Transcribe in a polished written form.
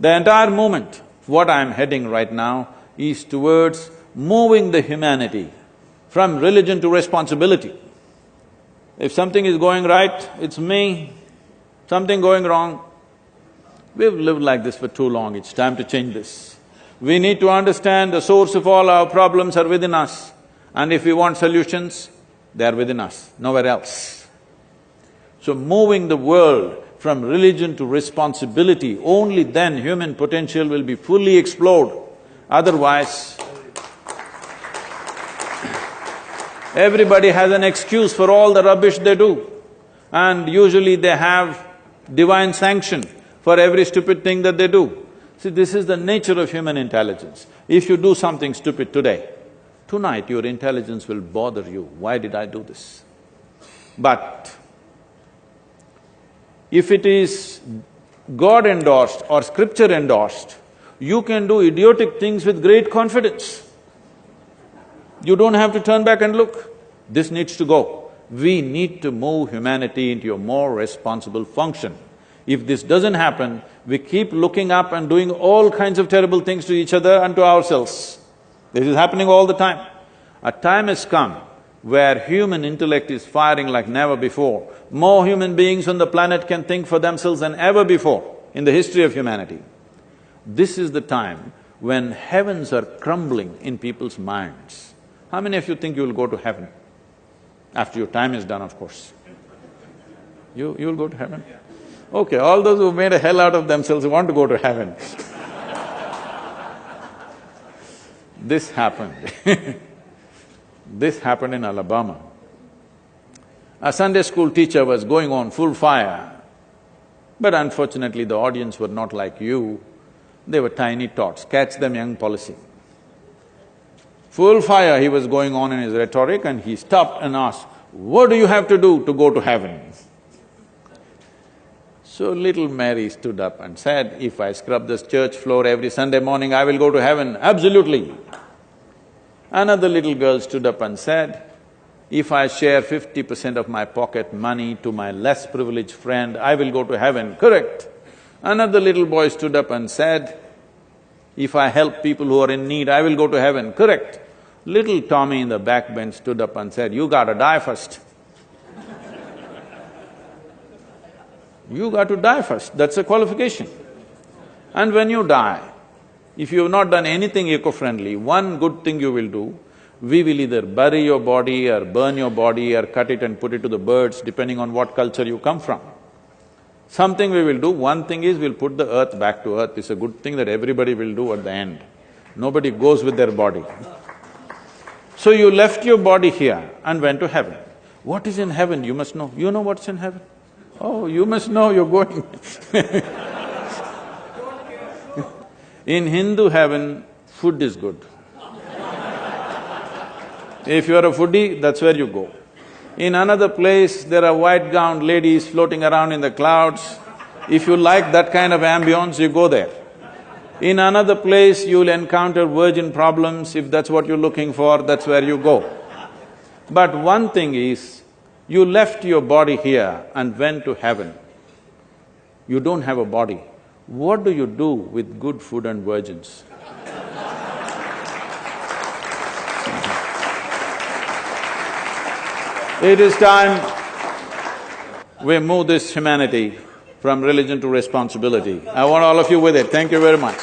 The entire movement, what I'm heading right now, is towards moving the humanity from religion to responsibility. If something is going right, it's me. Something going wrong, we've lived like this for too long, it's time to change this. We need to understand the source of all our problems are within us, and if we want solutions, they are within us, nowhere else. So moving the world from religion to responsibility, only then human potential will be fully explored. Otherwise, everybody has an excuse for all the rubbish they do, and usually they have divine sanction for every stupid thing that they do. See, this is the nature of human intelligence. If you do something stupid today, tonight your intelligence will bother you, why did I do this? But if it is God endorsed or scripture endorsed, you can do idiotic things with great confidence. You don't have to turn back and look. This needs to go. We need to move humanity into a more responsible function. If this doesn't happen, we keep looking up and doing all kinds of terrible things to each other and to ourselves. This is happening all the time. A time has come where human intellect is firing like never before. More human beings on the planet can think for themselves than ever before in the history of humanity. This is the time when heavens are crumbling in people's minds. How many of you think you will go to heaven? After your time is done, of course. You'll go to heaven? Okay, all those who made a hell out of themselves want to go to heaven. This happened. This happened in Alabama. A Sunday school teacher was going on full fire, but unfortunately the audience were not like you, they were tiny tots, catch them young policy. Full fire he was going on in his rhetoric, and he stopped and asked, "What do you have to do to go to heaven?" So little Mary stood up and said, "If I scrub this church floor every Sunday morning, I will go to heaven, absolutely." Another little girl stood up and said, "If I share 50% of my pocket money to my less privileged friend, I will go to heaven, correct?" Another little boy stood up and said, "If I help people who are in need, I will go to heaven, correct?" Little Tommy in the back bench stood up and said, "You gotta die first." You got to die first, that's a qualification. And when you die, if you have not done anything eco-friendly, one good thing you will do, we will either bury your body or burn your body or cut it and put it to the birds, depending on what culture you come from. Something we will do, one thing is we'll put the earth back to earth, it's a good thing that everybody will do at the end. Nobody goes with their body. So you left your body here and went to heaven. What is in heaven, you must know. You know what's in heaven? Oh, you must know, you're going In Hindu heaven, food is good. If you're a foodie, that's where you go. In another place, there are white-gowned ladies floating around in the clouds. If you like that kind of ambience, you go there. In another place, you'll encounter virgin problems. If that's what you're looking for, that's where you go. But one thing is, you left your body here and went to heaven. You don't have a body. What do you do with good food and virgins? It is time we move this humanity from religion to responsibility. I want all of you with it. Thank you very much.